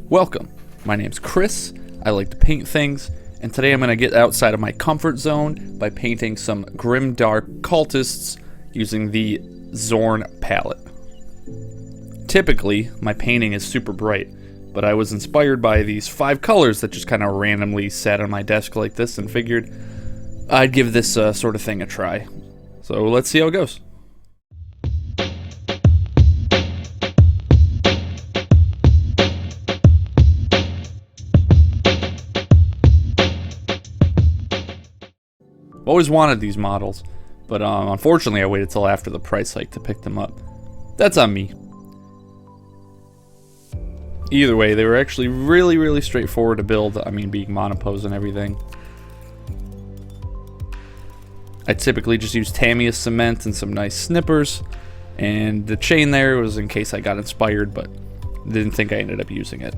Welcome, my name's Chris, I like to paint things, and today I'm going to get outside of my comfort zone by painting some Grimdark Cultists using the Zorn Palette. Typically, my painting is super bright, but I was inspired by these 5 colors that just kind of randomly sat on my desk like this and figured I'd give this sort of thing a try. So let's see how it goes. Always wanted these models, but unfortunately I waited till after the price hike to pick them up. That's on me. Either way, they were actually really straightforward to build, I mean being monopose and everything. I typically just use Tamiya cement and some nice snippers, and the chain there was in case I got inspired, but didn't think I ended up using it.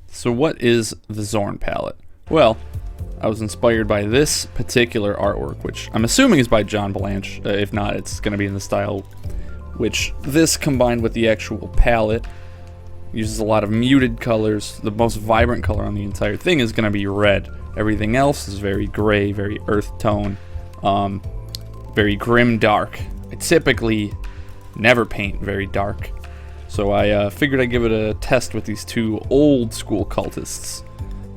So what is the Zorn Palette? Well, I was inspired by this particular artwork, which I'm assuming is by John Blanche. If not, it's going to be in the style, which this combined with the actual palette uses a lot of muted colors. The most vibrant color on the entire thing is going to be red. Everything else is very gray, very earth tone, very grim dark. I typically never paint very dark, so I figured I'd give it a test with these 2 old school cultists.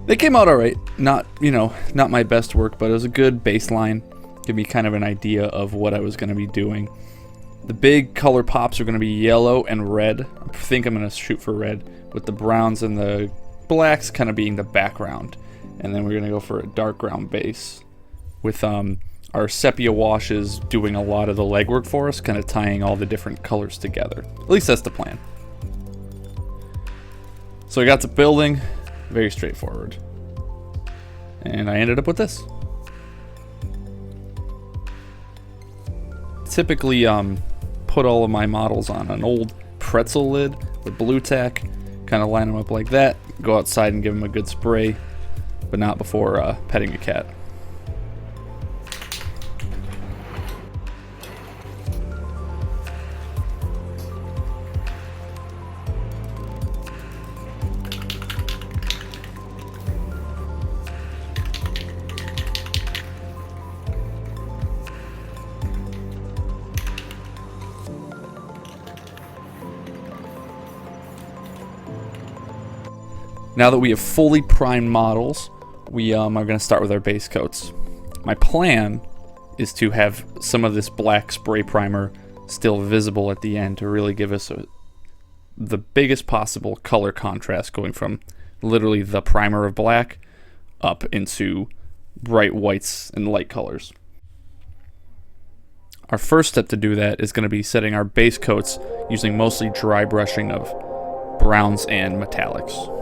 They came out alright, not my best work, but it was a good baseline. Give me kind of an idea of what I was going to be doing. The big color pops are going to be yellow and red. I think I'm going to shoot for red, with the browns and the blacks kind of being the background. And then we're going to go for a dark ground base, with our sepia washes doing a lot of the legwork for us, kind of tying all the different colors together. At least that's the plan. So I got to building. Very straightforward. And I ended up with this. Typically put all of my models on an old pretzel lid with blue tack, kind of line them up like that, go outside and give them a good spray, but not before petting a cat. Now that we have fully primed models, we are going to start with our base coats. My plan is to have some of this black spray primer still visible at the end to really give us the biggest possible color contrast, going from literally the primer of black up into bright whites and light colors. Our first step to do that is going to be setting our base coats using mostly dry brushing of browns and metallics.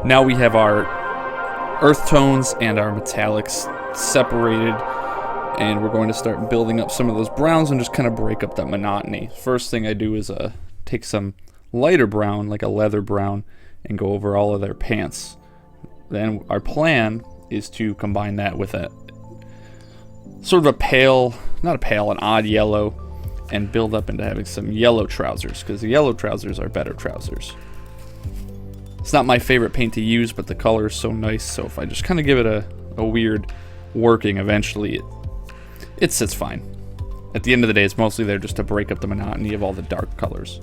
Now we have our earth tones and our metallics separated, and we're going to start building up some of those browns and just kind of break up that monotony. First thing I do is take some lighter brown, like a leather brown, and go over all of their pants. Then our plan is to combine that with a sort of a pale, not a pale, an odd yellow, and build up into having some yellow trousers, because the yellow trousers are better trousers. It's not my favorite paint to use, but the color is so nice, so if I just kind of give it a weird working, eventually it sits fine. At the end of the day, it's mostly there just to break up the monotony of all the dark colors.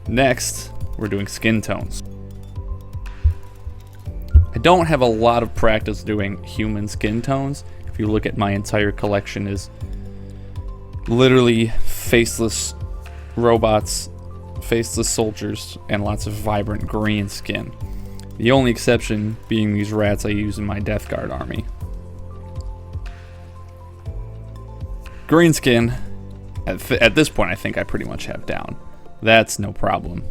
Next, we're doing skin tones. I don't have a lot of practice doing human skin tones. If you look at my entire collection is literally faceless robots, faceless soldiers, and lots of vibrant green skin. The only exception being these rats I use in my Death Guard army. Green skin, at this point I think I pretty much have down. That's no problem.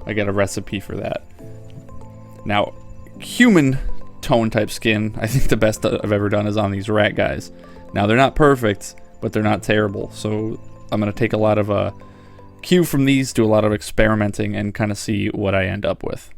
I got a recipe for that. Now, human tone type skin, I think the best I've ever done is on these rat guys. Now, they're not perfect, but they're not terrible. So I'm going to take a lot of cue from these, do a lot of experimenting, and kind of see what I end up with.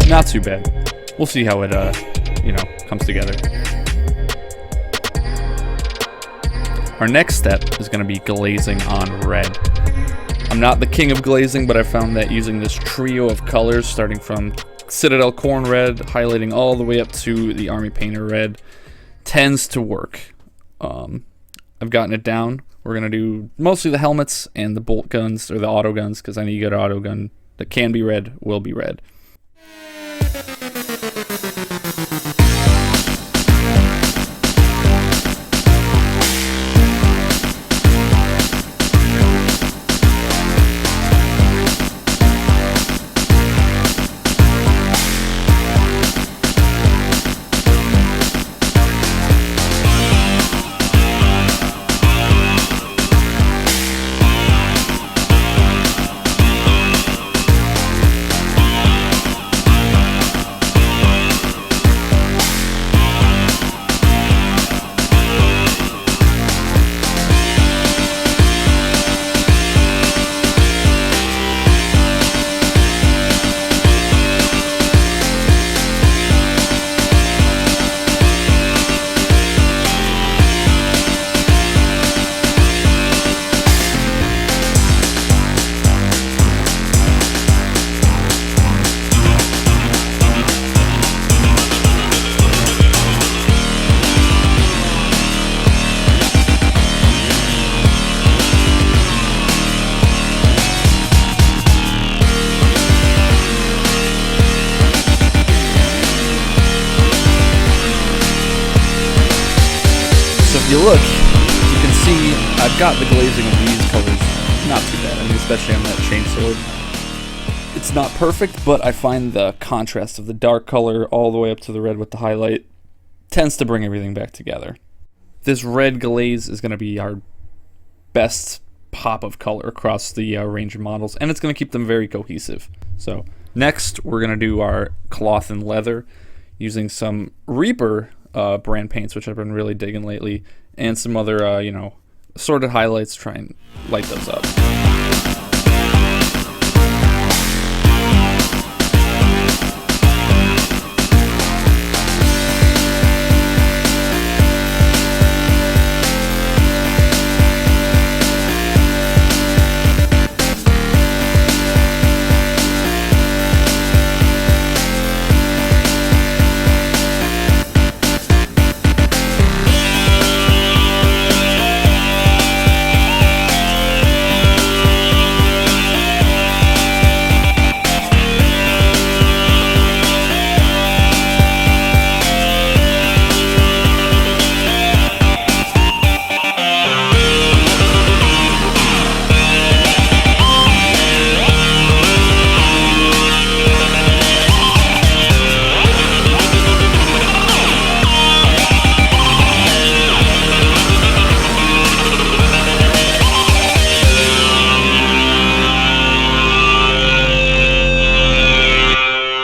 Not too bad. We'll see how it, comes together. Our next step is going to be glazing on red. I'm not the king of glazing, but I found that using this trio of colors, starting from Citadel Corn Red, highlighting all the way up to the Army Painter Red, tends to work. I've gotten it down. We're going to do mostly the helmets and the bolt guns, or the auto guns, because any good auto gun that can be red will be red. You look, you can see I've got the glazing of these colors not too bad. I mean, especially on that chain sword. It's not perfect, but I find the contrast of the dark color all the way up to the red with the highlight tends to bring everything back together. This red glaze is going to be our best pop of color across the range of models, and it's going to keep them very cohesive. So next, we're going to do our cloth and leather using some Reaper brand paints, which I've been really digging lately, and some other, assorted highlights to try and light those up.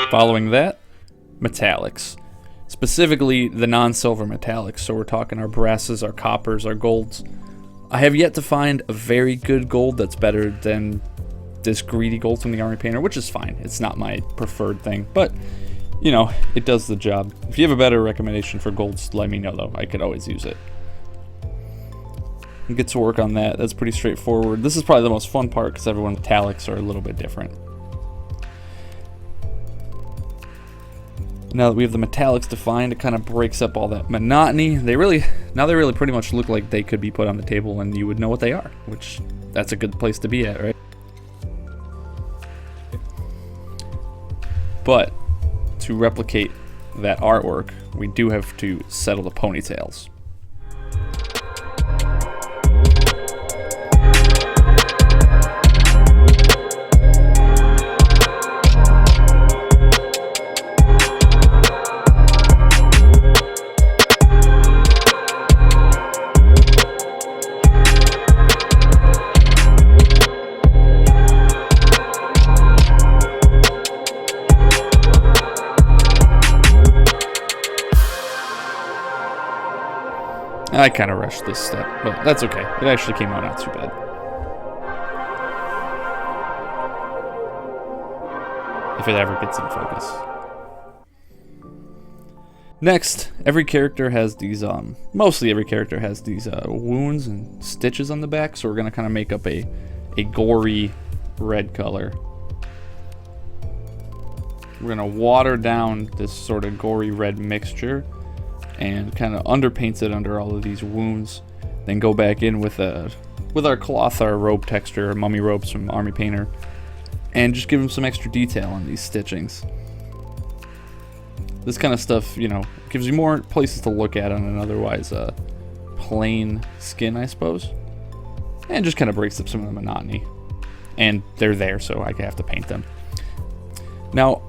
Following that, metallics. specifically the non-silver metallics. So we're talking our brasses, our coppers, our golds. I have yet to find a very good gold that's better than this greedy gold from the Army Painter, which is fine. It's not my preferred thing, but you know, it does the job. If you have a better recommendation for golds, let me know though. I could always use it. Get to work on that. That's pretty straightforward. This is probably the most fun part because everyone's metallics are a little bit different. Now that we have the metallics defined, it kind of breaks up all that monotony. Now they really pretty much look like they could be put on the table and you would know what they are, which that's a good place to be at, right? But to replicate that artwork, we do have to settle the ponytails. I kind of rushed this step, but that's okay. It actually came out not too bad. If it ever gets in focus. Next, every character has these, mostly every character has these wounds and stitches on the back, so we're going to kind of make up a gory red color. We're going to water down this sort of gory red mixture and kind of underpaints it under all of these wounds. Then go back in with our cloth, our robe texture, mummy robes from Army Painter, and just give them some extra detail on these stitchings. This kind of stuff, you know, gives you more places to look at on an otherwise plain skin, I suppose, and just kind of breaks up some of the monotony. And they're there, so I have to paint them. Now,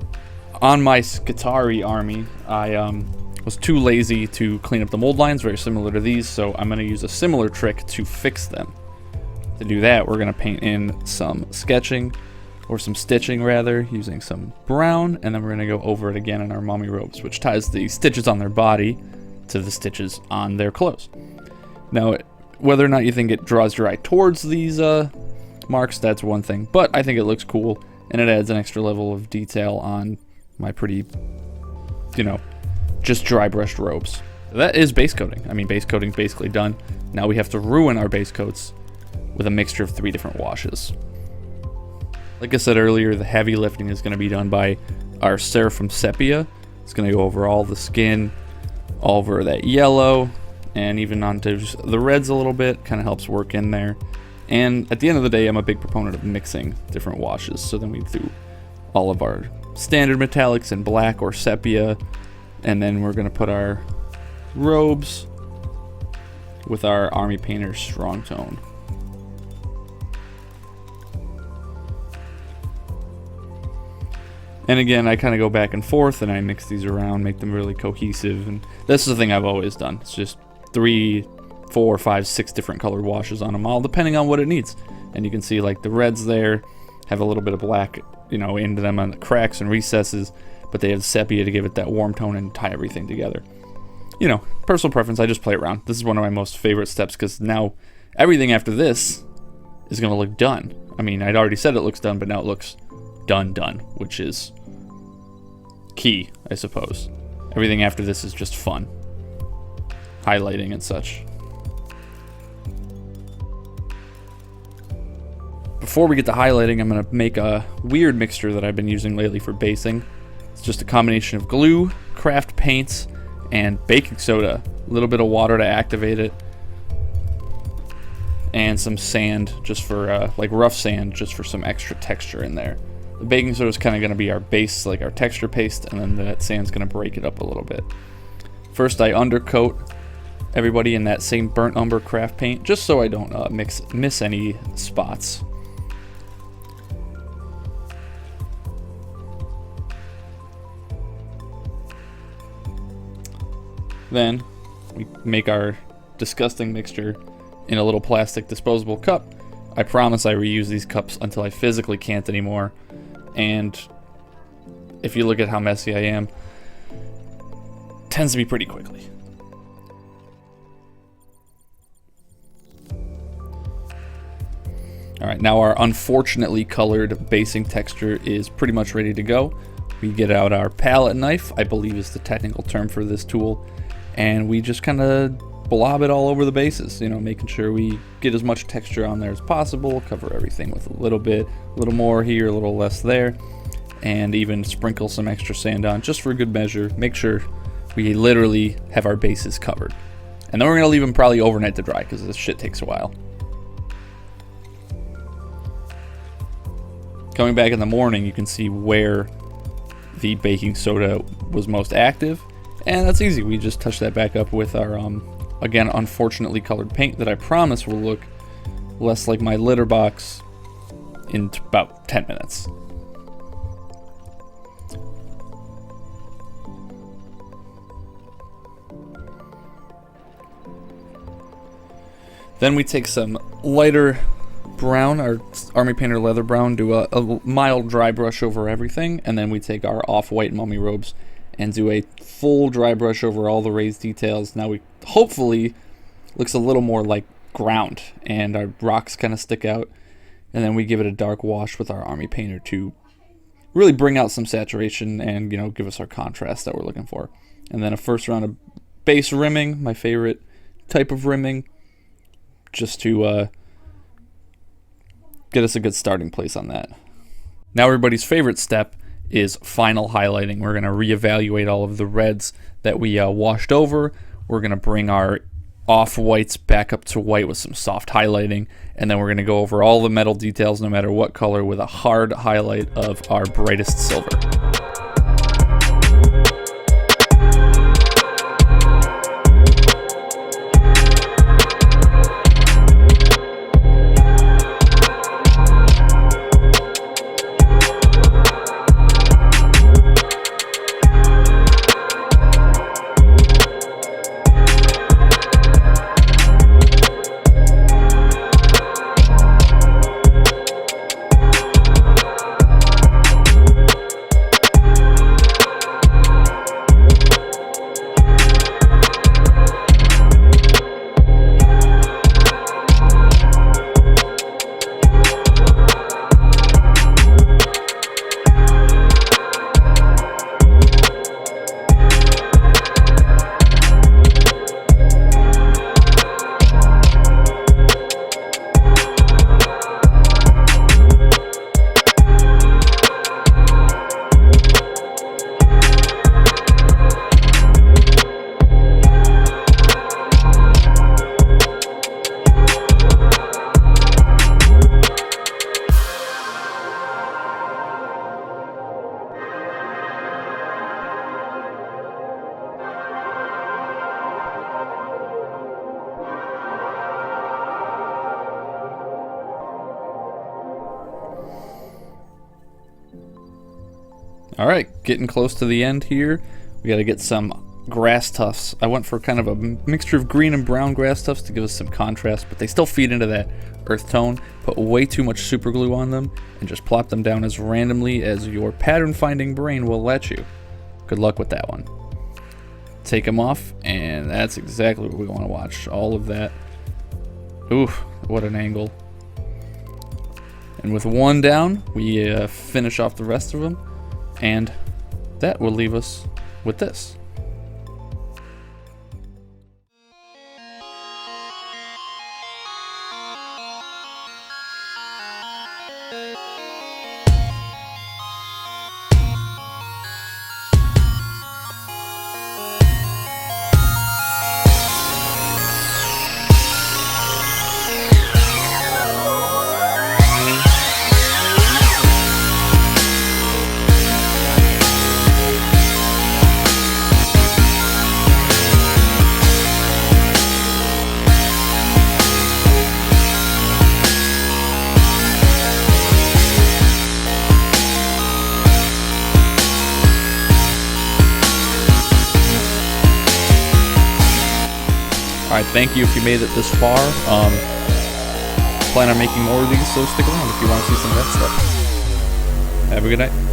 on my Skitarii army, I was too lazy to clean up the mold lines, very similar to these, so I'm going to use a similar trick to fix them. To do that, we're going to paint in some sketching, or some stitching rather, using some brown, and then we're going to go over it again in our mummy robes, which ties the stitches on their body to the stitches on their clothes. Now, whether or not you think it draws your eye towards these marks, that's one thing, but I think it looks cool, and it adds an extra level of detail on my pretty, you know, just dry brushed robes. That is base coating. I mean, base coating's basically done. Now we have to ruin our base coats with a mixture of 3 different washes. Like I said earlier, the heavy lifting is going to be done by our Seraphim Sepia. It's going to go over all the skin, all over that yellow, and even onto the reds a little bit. Kind of helps work in there. And at the end of the day, I'm a big proponent of mixing different washes. So then we do all of our standard metallics in black or sepia, and then we're going to put our robes with our Army Painter strong tone. And again, I kind of go back and forth and I mix these around, make them really cohesive, and this is the thing I've always done. It's just 3, 4, 5, 6 different colored washes on them all, depending on what it needs. And you can see like the reds there have a little bit of black, you know, into them on the cracks and recesses, but they have sepia to give it that warm tone and tie everything together. You know, personal preference, I just play around. This is one of my most favorite steps because now everything after this is going to look done. I mean, I'd already said it looks done, but now it looks done, which is key, I suppose. Everything after this is just fun. Highlighting and such. Before we get to highlighting, I'm going to make a weird mixture that I've been using lately for basing. It's just a combination of glue, craft paints, and baking soda. A little bit of water to activate it. And some sand, just for, like rough sand, just for some extra texture in there. The baking soda is kind of going to be our base, like our texture paste, and then that sand's going to break it up a little bit. First, I undercoat everybody in that same burnt umber craft paint, just so I don't miss any spots. Then we make our disgusting mixture in a little plastic disposable cup. I promise I reuse these cups until I physically can't anymore. And if you look at how messy I am, tends to be pretty quickly. Alright, now our unfortunately colored basing texture is pretty much ready to go. We get out our palette knife, I believe is the technical term for this tool, and we just kind of blob it all over the bases, you know, making sure we get as much texture on there as possible, cover everything with a little bit, a little more here, a little less there, and even sprinkle some extra sand on just for good measure. Make sure we literally have our bases covered. And then we're going to leave them probably overnight to dry because this shit takes a while. Coming back in the morning, you can see where the baking soda was most active, and that's easy. We just touch that back up with our again unfortunately colored paint that I promise will look less like my litter box in about 10 minutes. Then we take some lighter brown, our Army Painter Leather Brown, do a mild dry brush over everything, and then we take our off-white mummy robes and do a full dry brush over all the raised details. Now we hopefully looks a little more like ground, and our rocks kind of stick out, and then we give it a dark wash with our Army Painter to really bring out some saturation and, you know, give us our contrast that we're looking for. And then a first round of base rimming, my favorite type of rimming, just to get us a good starting place on that. Now everybody's favorite step is final highlighting. We're going to reevaluate all of the reds that we washed over. We're going to bring our off-whites back up to white with some soft highlighting, and then we're going to go over all the metal details no matter what color with a hard highlight of our brightest silver. Alright, getting close to the end here. We gotta get some grass tufts. I went for kind of a mixture of green and brown grass tufts to give us some contrast, but they still feed into that earth tone. Put way too much super glue on them and just plop them down as randomly as your pattern finding brain will let you. Good luck with that one. Take them off, and that's exactly what we want to watch. All of that. Oof, what an angle. And with one down, we finish off the rest of them. And that will leave us with this. Alright, thank you if you made it this far. Plan on making more of these, so stick around if you want to see some of that stuff. Have a good night.